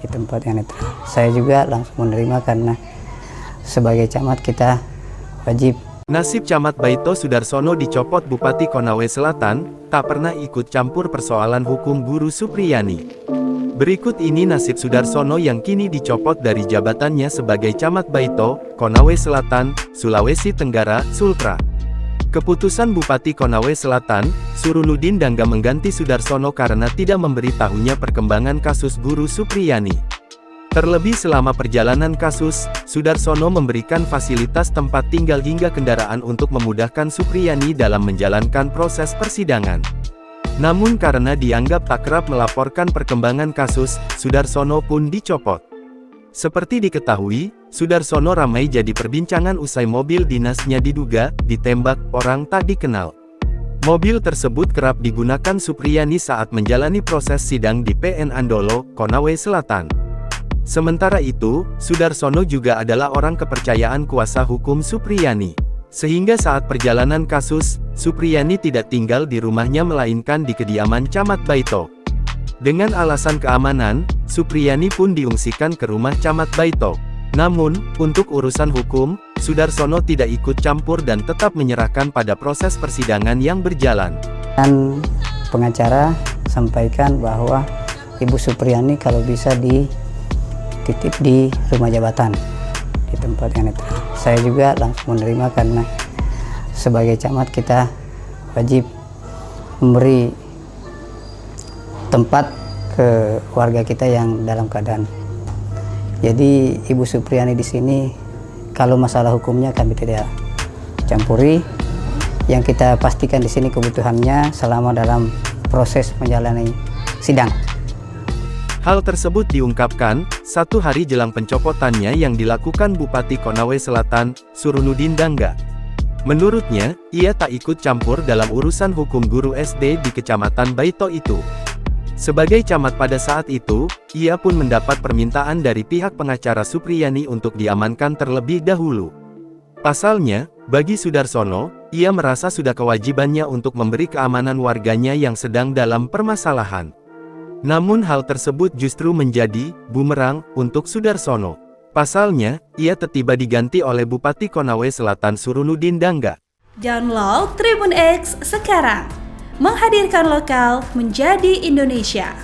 di tempat yang netral. Saya juga langsung menerima karena sebagai camat kita wajib. Nasib Camat Baito Sudarsono dicopot Bupati Konawe Selatan, tak pernah ikut campur persoalan hukum Guru Supriyani. Berikut ini nasib Sudarsono yang kini dicopot dari jabatannya sebagai Camat Baito, Konawe Selatan, Sulawesi Tenggara, Sultra. Keputusan Bupati Konawe Selatan, Surunudin Dangga mengganti Sudarsono karena tidak memberitahunya perkembangan kasus Guru Supriyani. Terlebih selama perjalanan kasus, Sudarsono memberikan fasilitas tempat tinggal hingga kendaraan untuk memudahkan Supriyani dalam menjalankan proses persidangan. Namun karena dianggap tak kerap melaporkan perkembangan kasus, Sudarsono pun dicopot. Seperti diketahui, Sudarsono ramai jadi perbincangan usai mobil dinasnya diduga ditembak orang tak dikenal. Mobil tersebut kerap digunakan Supriyani saat menjalani proses sidang di PN Andolo, Konawe Selatan. Sementara itu, Sudarsono juga adalah orang kepercayaan kuasa hukum Supriyani. Sehingga saat perjalanan kasus, Supriyani tidak tinggal di rumahnya melainkan di kediaman Camat Baito. Dengan alasan keamanan, Supriyani pun diungsikan ke rumah Camat Baito. Namun, untuk urusan hukum, Sudarsono tidak ikut campur dan tetap menyerahkan pada proses persidangan yang berjalan. Dan pengacara sampaikan bahwa Ibu Supriyani kalau bisa dititip di rumah jabatan di tempat yang netral. Saya juga langsung menerima karena sebagai camat kita wajib memberi tempat ke warga kita yang dalam keadaan. Jadi Ibu Supriyani di sini kalau masalah hukumnya kami tidak campuri. Yang kita pastikan di sini kebutuhannya selama dalam proses menjalani sidang. Hal tersebut diungkapkan, satu hari jelang pencopotannya yang dilakukan Bupati Konawe Selatan, Surunudin Dangga. Menurutnya, ia tak ikut campur dalam urusan hukum guru SD di Kecamatan Baito itu. Sebagai camat pada saat itu, ia pun mendapat permintaan dari pihak pengacara Supriyani untuk diamankan terlebih dahulu. Pasalnya, bagi Sudarsono, ia merasa sudah kewajibannya untuk memberi keamanan warganya yang sedang dalam permasalahan. Namun hal tersebut justru menjadi bumerang untuk Sudarsono. Pasalnya, ia tiba-tiba diganti oleh Bupati Konawe Selatan Surunudin Dangga. Download Tribun X sekarang, menghadirkan lokal menjadi Indonesia.